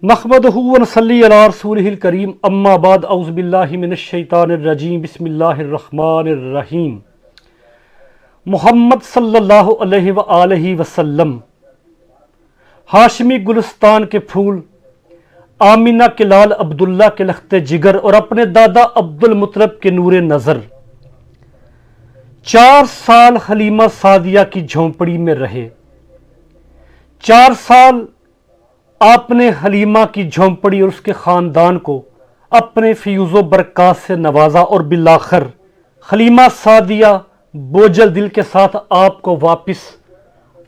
नहमदुहु व नसल्ली अला रसूलिहिल करीम अम्मा बाद औज़ु बिल्लाहि मिनश शैतानिर रजीम बिस्मिल्लाहिर रहमानिर रहीम। मुहम्मद सल्लल्लाहु अलैहि व आलिहि वसल्लम हाशमी गुलिस्तान के फूल, आमिना के लाल अब्दुल्ला के लख्ते जिगर और अपने दादा अब्दुल मुत्तलिब के नूरे नज़र 4 साल हलीमा सादिया की झोंपड़ी में रहे। 4 साल आपने हलीमा की झोंपड़ी और उसके ख़ानदान को अपने फ़ियूज़ो बरक़ात से नवाजा और बिलाखिर हलीमा सादिया बोझल दिल के साथ आपको वापस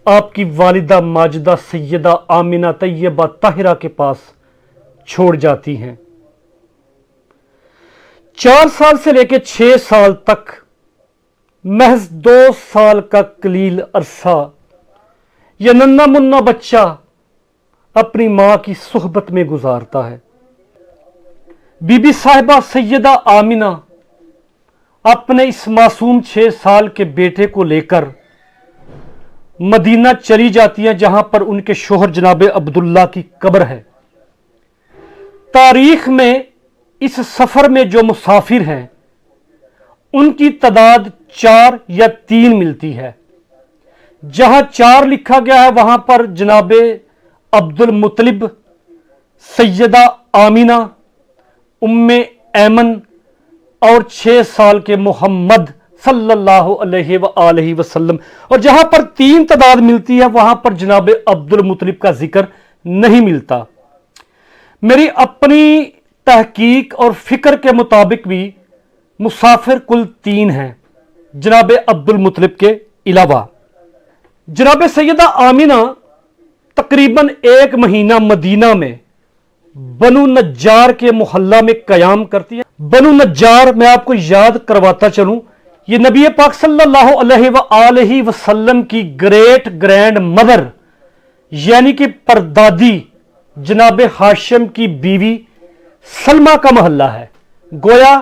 आपकी वालिदा माजिदा सैयदा आमिना तैयबा ताहिरा के पास छोड़ जाती हैं। 4 साल से लेकर 6 साल तक महज 2 साल का कलील अरसा यह नन्ना मुन्ना बच्चा अपनी मां की सुहबत में गुजारता है। बीबी साहिबा सैयदा आमिना अपने इस मासूम 6 साल के बेटे को लेकर मदीना चली जाती हैं, जहां पर उनके शोहर जनाब अब्दुल्ला की कब्र है। तारीख में इस सफर में जो मुसाफिर हैं उनकी तादाद 4 या 3 मिलती है। जहां 4 लिखा गया है वहां पर जनाब अब्दुल मुत्तलिब, सैयदा आमिना, उम्मे ऐमन और 6 साल के मोहम्मद सल्लल्लाहु अलैहि व आलिहि वसल्लम, और जहां पर 3 तादाद मिलती है वहां पर जनाब अब्दुल मुत्तलिब का जिक्र नहीं मिलता। मेरी अपनी तहकीक और फिक्र के मुताबिक भी मुसाफिर कुल 3 हैं जनाब अब्दुल मुत्तलिब के अलावा। जनाब सैयदा आमिना तकरीबन 1 महीना मदीना में बनु नज्जार के मोहल्ला में कयाम करती है। बनु नज्जार मैं आपको याद करवाता चलूं, ये नबी पाक सल्लल्लाहु अलैहि व आलिहि वसल्लम की ग्रेट ग्रैंड मदर यानी कि परदादी जनाब हाशिम की बीवी सलमा का मोहल्ला है। गोया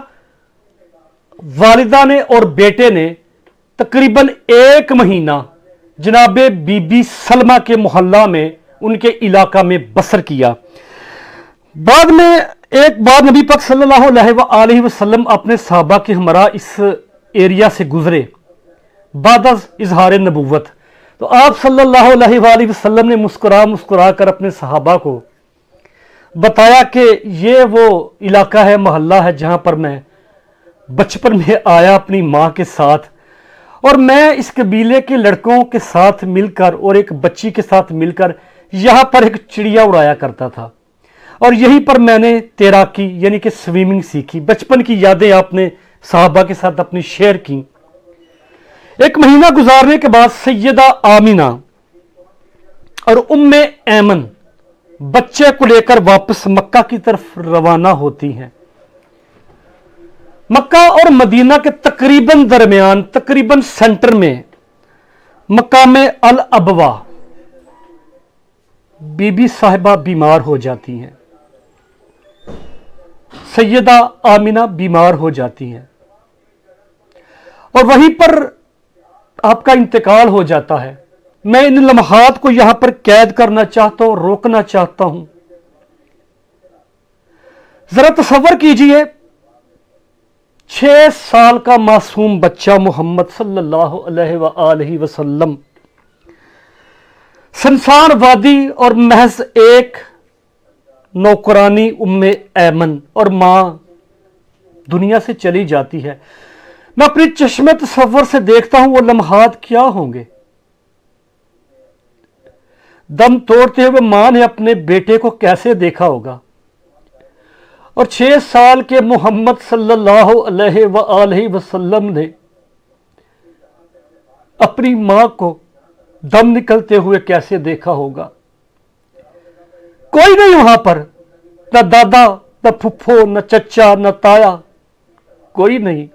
वालिदा ने और बेटे ने तकरीबन 1 महीना जनाब बीबी सलमा के मोहल्ला में उनके इलाका में बसर किया। बाद में एक बार नबी पाक सल्लल्लाहु अलैहि वसल्लम अपने सहाबा के हमरा इस एरिया से गुजरे बाद इजहार नबूवत, तो आप सल्लल्लाहु अलैहि वसल्लम ने मुस्कुरा कर अपने सहाबा को बताया कि ये वो इलाका है, मोहल्ला है जहां पर मैं बचपन में आया अपनी मां के साथ, और मैं इस कबीले के लड़कों के साथ मिलकर और एक बच्ची के साथ मिलकर यहां पर एक चिड़िया उड़ाया करता था, और यहीं पर मैंने तैराकी यानी कि स्विमिंग सीखी। बचपन की यादें आपने साहबा के साथ अपनी शेयर की। 1 महीना गुजारने के बाद सैयदा आमिना और उम्मे ऐमन बच्चे को लेकर वापस मक्का की तरफ रवाना होती हैं। मक्का और मदीना के तकरीबन दरमियान, तकरीबन सेंटर में मकाम अल अबवा बीबी साहिबा बीमार हो जाती हैं। सैयदा आमिना बीमार हो जाती हैं और वहीं पर आपका इंतकाल हो जाता है। मैं इन लम्हात को यहां पर कैद करना चाहता हूं, रोकना चाहता हूं। जरा तसव्वुर कीजिए, 6 साल का मासूम बच्चा मोहम्मद सल्लल्लाहु अलैहि वसल्लम संसार वादी और महज एक नौकरानी उम्मे ऐमन और मां दुनिया से चली जाती है। मैं अपनी चश्मे तसव्वुर से देखता हूं वो लम्हात क्या होंगे। दम तोड़ते हुए मां ने अपने बेटे को कैसे देखा होगा, और 6 साल के मोहम्मद सल्लल्लाहु अलैहि वसल्लम ने अपनी मां को दम निकलते हुए कैसे देखा होगा। कोई नहीं वहां पर, न दादा, न फुफ्फो, न चचा, न ताया, कोई नहीं।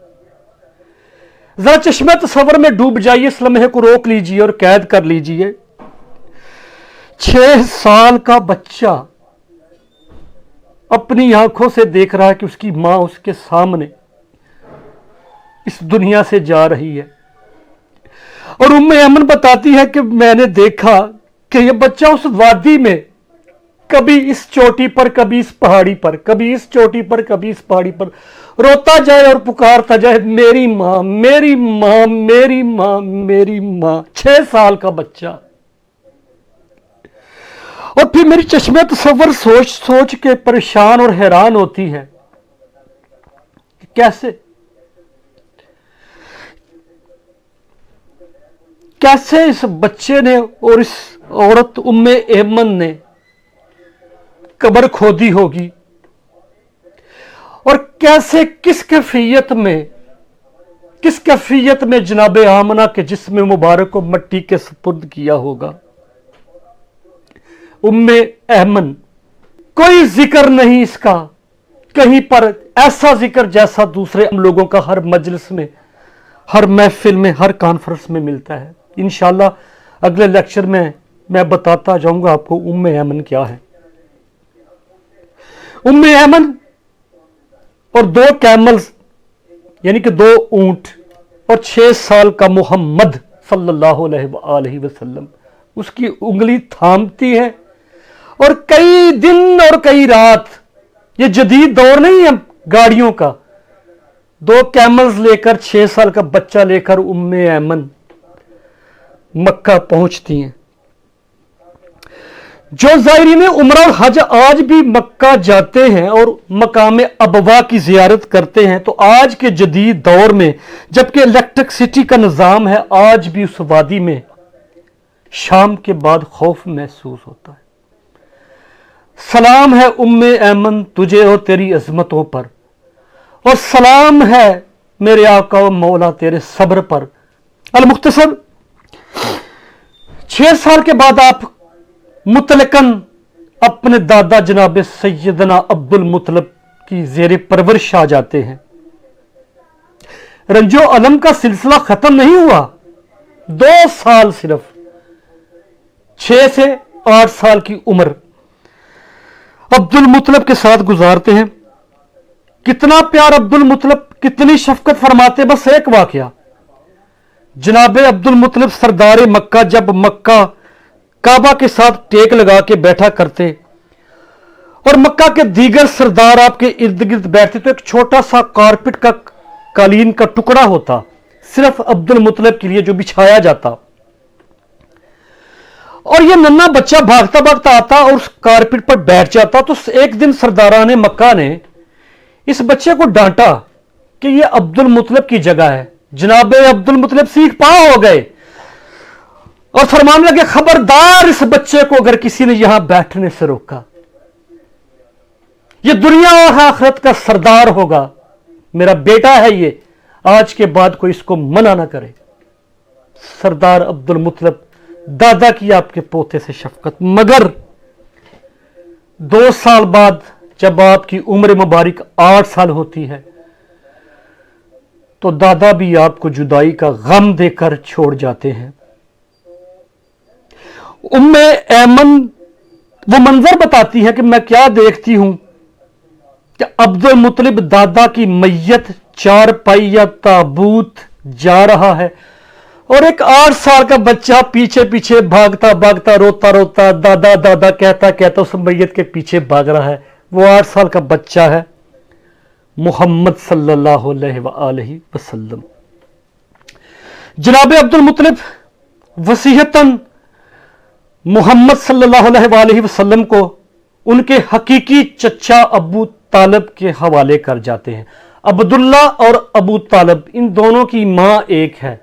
जरा चश्मे तसव्वुर में डूब जाइए, इस लम्हे को रोक लीजिए और कैद कर लीजिए। 6 साल का बच्चा अपनी आंखों से देख रहा है कि उसकी मां उसके सामने इस दुनिया से जा रही है, और उम्मे अमन बताती है कि मैंने देखा कि यह बच्चा उस वादी में कभी इस चोटी पर, कभी इस पहाड़ी पर, कभी इस चोटी पर, कभी इस पहाड़ी पर रोता जाए और पुकारता जाए, मेरी मां, मेरी मां, मेरी मां, मेरी मां। 6 साल का बच्चा। और फिर मेरी चश्मे तसव्वुर सोच सोच के परेशान और हैरान होती है कि कैसे इस बच्चे ने और इस औरत उम्मे एमन ने कब्र खोदी होगी, और कैसे किस कैफियत में जनाब आमना के जिस्म मुबारक को मट्टी के सुपुर्द किया होगा। उम्मे एमन, कोई जिक्र नहीं इसका कहीं पर, ऐसा जिक्र जैसा दूसरे लोगों का हर मजलिस में, हर महफिल में, हर कॉन्फ्रेंस में मिलता है। इंशाअल्लाह अगले लेक्चर में मैं बताता जाऊंगा आपको उम्मे एमन क्या है। उम्मे एमन और 2 कैमल्स यानी कि 2 ऊंट और 6 साल का मोहम्मद सल्लल्लाहु अलैहि वसल्लम उसकी उंगली थामती है, और कई दिन और कई रात, ये जदीद दौर नहीं है गाड़ियों का, 2 कैमल्स लेकर 6 साल का बच्चा लेकर उम्मे एमन मक्का पहुंचती हैं। जो ज़ायरीन उम्रा और हज आज भी मक्का जाते हैं और मकाम अबवा की जियारत करते हैं, तो आज के जदीद दौर में जबकि इलेक्ट्रिसिटी का निज़ाम है, आज भी उस वादी में शाम के बाद खौफ महसूस होता है। सलाम है उम्मे ऐमन तुझे और तेरी अजमतों पर, और सलाम है मेरे आका व मौला तेरे सब्र पर। अल मुख्तसर 6 साल के बाद आप मुतलकन अपने दादा जनाब सैयदना अब्दुल मुतलब की ज़ेरे परवरिश आ जाते हैं। रंजो अलम का सिलसिला खत्म नहीं हुआ, 2 साल सिर्फ 6 से 8 साल की उम्र अब्दुल मुतलब के साथ गुजारते हैं। कितना प्यार अब्दुल मुतलब, कितनी शफकत फरमाते। बस एक वाकया, जनाब अब्दुल मुतलब सरदार मक्का जब मक्का काबा के साथ टेक लगा के बैठा करते और मक्का के दीगर सरदार आपके इर्द गिर्द बैठते, तो एक छोटा सा कारपेट का कालीन का टुकड़ा होता सिर्फ अब्दुल मुतलब के लिए जो बिछाया जाता, और ये नन्हा बच्चा भागता भागता आता और उस कारपेट पर बैठ जाता। तो एक दिन सरदारान मक्का ने इस बच्चे को डांटा कि ये अब्दुल मुतलब की जगह है। जनाब अब्दुल मुतलब सीख पा हो गए और फरमाने लगे, खबरदार इस बच्चे को अगर किसी ने यहां बैठने से रोका, ये दुनिया और आखिरत का सरदार होगा, मेरा बेटा है ये, आज के बाद कोई इसको मना ना करे। सरदार अब्दुल मुतलब, दादा की आपके पोते से शफकत। मगर 2 साल बाद जब आपकी उम्र मुबारक 8 साल होती है, तो दादा भी आपको जुदाई का गम देकर छोड़ जाते हैं। उम्मे ऐमन वो मंजर बताती है कि मैं क्या देखती हूं कि अब्दुल मुतलिब दादा की मैयत 4 पहिया ताबूत जा रहा है, और एक 8 साल का बच्चा पीछे पीछे भागता भागता रोता रोता दादा दादा कहता कहता उस मैयत के पीछे भाग रहा है। वो 8 साल का बच्चा है मुहम्मद सल्लल्लाहु अलैहि वसल्लम। जनाब अब्दुल मुतलिब वसीयतन मुहम्मद सल्लल्लाहु अलैहि वसल्लम को उनके हकीकी चचा अबू तालब के हवाले कर जाते हैं। अब्दुल्ला और अबू तालब, इन दोनों की मां एक है,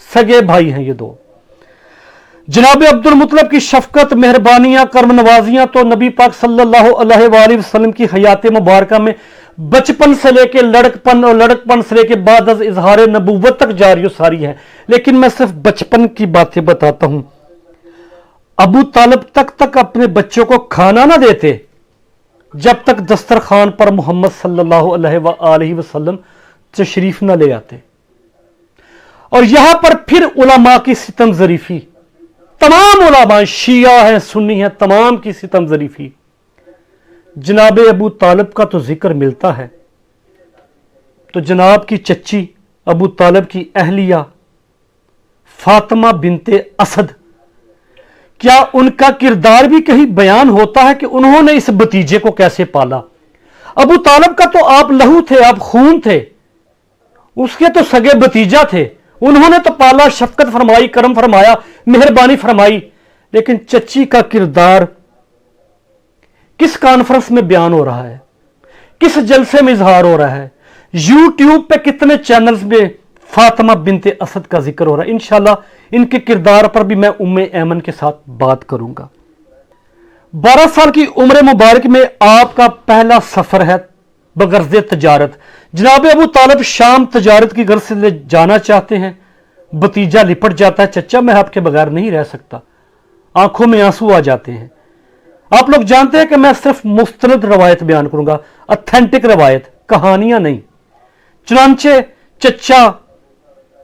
सगे भाई हैं ये 2। जनाब अब्दुल मुतलब की शफकत, मेहरबानियां, कर्म नवाजियां तो नबी पाक सल्लल्लाहु अलैहि वसल्लम की हयात मुबारका में बचपन से लेके लड़कपन और लड़कपन से लेके बाद अज इजहार नबूवत तक जारी सारी है। लेकिन मैं सिर्फ बचपन की बातें बताता हूं। अबू तालब तक अपने बच्चों को खाना ना देते जब तक दस्तरखान पर मोहम्मद सल्लल्लाहु अलैहि वसल्लम तशरीफ ना ले आते। और यहां पर फिर उलमा की सितम जरीफी, तमाम उलमा, शिया है सुन्नी है, तमाम की सितम जरीफी। जनाब अबू तालब का तो जिक्र मिलता है, तो जनाब की चच्ची अबू तालब की अहलिया फातिमा बिनते असद क्या उनका किरदार भी कहीं बयान होता है कि उन्होंने इस भतीजे को कैसे पाला? अबू तालिब का तो आप लहू थे, आप खून थे, उसके तो सगे भतीजा थे, उन्होंने तो पाला, शफकत फरमाई, करम फरमाया, मेहरबानी फरमाई। लेकिन चच्ची का किरदार किस कॉन्फ्रेंस में बयान हो रहा है, किस जलसे में इजहार हो रहा है? यूट्यूब पे कितने चैनल्स में फातिमा बिनते असद का जिक्र हो रहा है? इंशाल्लाह इनके किरदार पर भी मैं उम्मे ऐमन के साथ बात करूंगा। 12 साल की उम्र मुबारक में आपका पहला सफर है बगर्ज़ तजारत। जनाब अबू तालिब शाम तजारत की गर्ज से ले जाना चाहते हैं। भतीजा लिपट जाता है, चचा मैं आपके बगैर नहीं रह सकता। आंखों में आंसू आ जाते हैं। आप लोग जानते हैं कि मैं सिर्फ मुस्तनद रवायत बयान करूंगा, ऑथेंटिक रवायत, कहानियां नहीं। चुनांचे चचा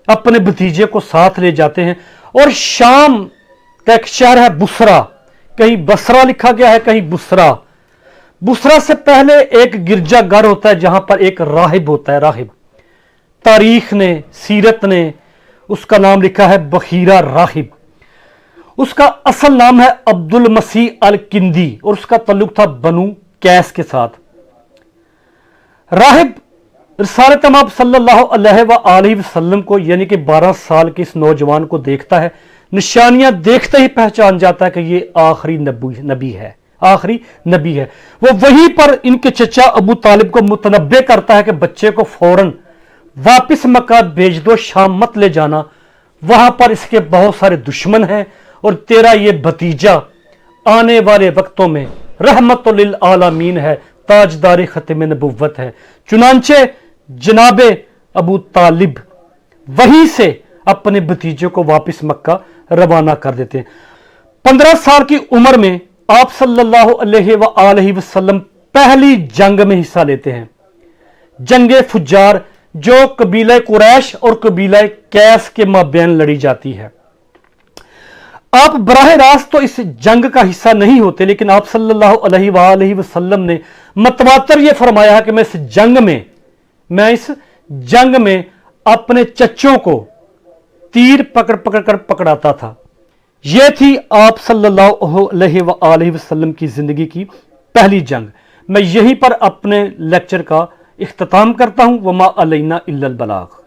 अपने भतीजे को साथ ले जाते हैं और शाम का एक शहर है बुसरा, कहीं बसरा लिखा गया है, कहीं बुसरा। बुसरा से पहले एक गिरजाघर होता है जहां पर एक राहिब होता है, राहिब। तारीख ने, सीरत ने उसका नाम लिखा है बखीरा राहिब। उसका असल नाम है अब्दुल मसीह अल किंदी और उसका तल्लुक था बनु कैस के साथ। राहिब रिसालत माब सल्लल्लाहु अलैहि वसल्लम को यानी कि 12 साल के इस नौजवान को देखता है, निशानियां देखते ही पहचान जाता है कि ये आखिरी नबी है, आखिरी नबी है। वो वहीं पर इनके चचा अबू तालिब को मुतनब्बे करता है कि बच्चे को फौरन वापस मक्का भेज दो, शाम मत ले जाना, वहां पर इसके बहुत सारे दुश्मन हैं और तेरा ये भतीजा आने वाले वक्तों में रहमतुल लिल आलमीन है, ताजदारी खत्म नबुव्वत है। चुनांचे जनाबे अबू तालिब वहीं से अपने भतीजे को वापस मक्का रवाना कर देते हैं। 15 साल की उम्र में आप सल्लल्लाहु अलैहि वसल्लम पहली जंग में हिस्सा लेते हैं, जंगे फुज्जार, जो कबीला कुरैश और कबीला कैस के माबैन लड़ी जाती है। आप बराह रास्त तो इस जंग का हिस्सा नहीं होते, लेकिन आप सल्लल्लाहु अलैहि वसल्लम ने मतवातर ये फरमाया है कि मैं इस जंग में अपने चच्चों को तीर पकड़ पकड़ कर पकड़ाता था। यह थी आप सल्लल्लाहु अलैहि वसल्लम की जिंदगी की पहली जंग। मैं यहीं पर अपने लेक्चर का इख्तिताम करता हूं। वमा अलैना इल्लल बलाग।